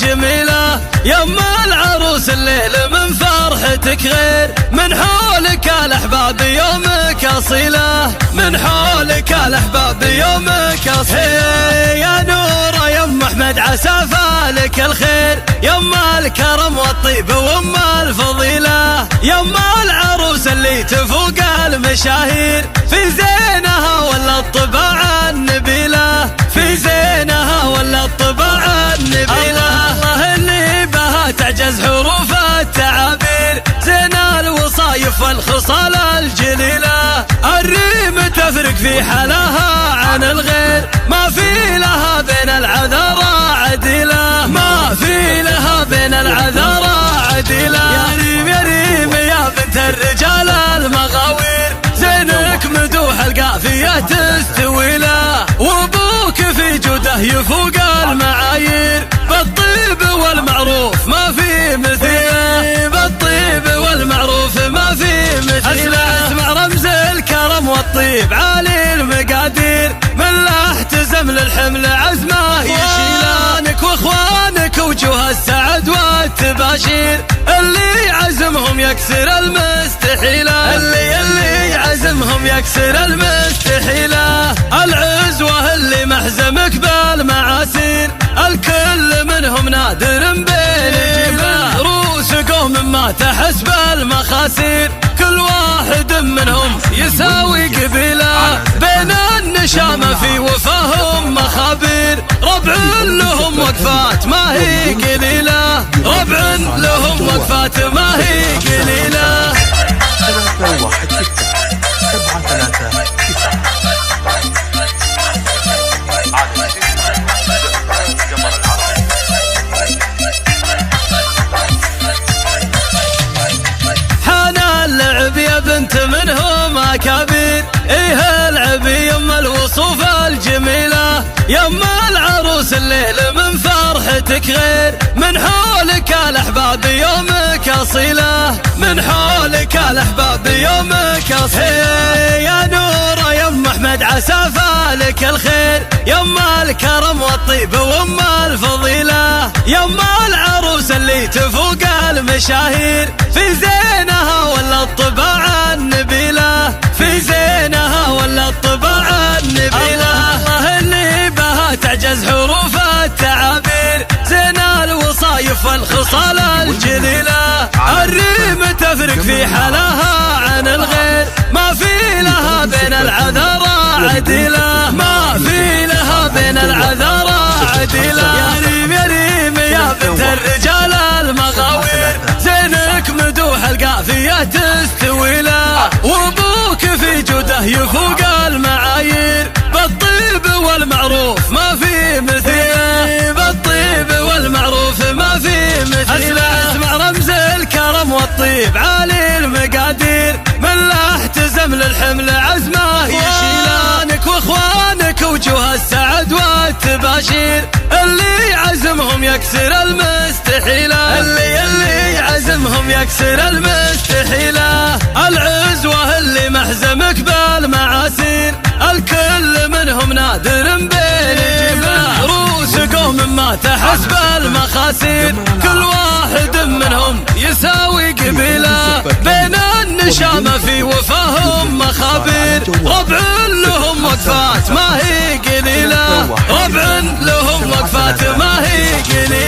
الجميلة، يما العروس الليل من فرحتك غير، من حولك الأحباب يومك أصيلة، من حولك الأحباب يومك أصيلة. يا نورة يما أحمد عسى فالك الخير، يما الكرم والطيب وما الفضيلة، يما العروس اللي تفوق المشاهير، في زينها ولا الطباع النبيلة، في زينها ولا الطباع النبيلة. الله اللي بها تعجز حروف التعابير، زين الوصايف والخصال الجليلة، الريم تفرق في حلاها عن الغير، ما في لها بين العذارى عديلة، ما في لها بين العذارى عديلة. يا ريم يا ريم يا بنت الرجال المغاوير، زينك مدوح القافية تستوي له، وابوك في جوده يفوق المعايير، بالطيب والمعروف ما في مثيله، بالطيب والمعروف ما في مثيله. اسمع رمز الكرم والطيب عالي المقادير، من لا احتزم للحمل عزمه يشيله، اخوانك واخوانك وجوه السعد والتباشير، اللي عزمهم يكسر المستحيله، اللي عزمهم يكسر المستحيله. العزوه اللي محزمك بالمعاسير، الكل منهم نادر بين جبال، رؤوس قوم ما تحس بالمخاسير، كل واحد منهم يساوي قبيله، بين النشامه في وفاهم مخابير، ربع لهم وقفات ما هي قليله، ربع لهم وقفات ما هي قليله. 316 739. حان اللعب يا بنت منهم اكابير، ايه العب يما الوصوف الجميلة، يما العروس الليل من فرحتك غير، من حولك الأحباب يومك أصيلة، من حولك الأحباب يومك أصيلة. يا نورة يما أحمد عسى فالك الخير، يما الكرم والطيب وما الفضيلة، يما العروس اللي تفوق المشاهير، في زينها ولا الطباع النبيلة، في زينها ولا الطباع النبيلة. الله اللي بها تعجز حروف التعابير، زين الوصايف والخصال الجليلة، الريم تفرق في حلاها عن الغير، ما في لها بين العذارى عديلة، ما في لها بين العذارى عديلة. يا ريم يا ريم يا بنت الرجال المغاوير، زينك مدوح القافية تستوي له، وابوك في جوده يفوق المعايير، بالطيب والمعروف ما في مثيله، بالطيب والمعروف ما في مثيله. اسمع رمز الكرم والطيب عالي المقادير، من لا احتزم للحمل عزمه يشيله، اخوانك واخوانك وجوه السعد والتباشير، اللي عزمهم يكسر المستحيله، اللي عزمهم يكسر المستحيله. العزوه اللي محزمك بالمعاسير، الكل منهم نادر بين جبال، رؤوس قوم ما تحس بالمخاسير، كل واحد منهم يساوي قبيله، بين النشامه في وفاهم مخابير، ربع لهم وقفات ما هي قليله، ربع لهم وقفات ما هي قليله.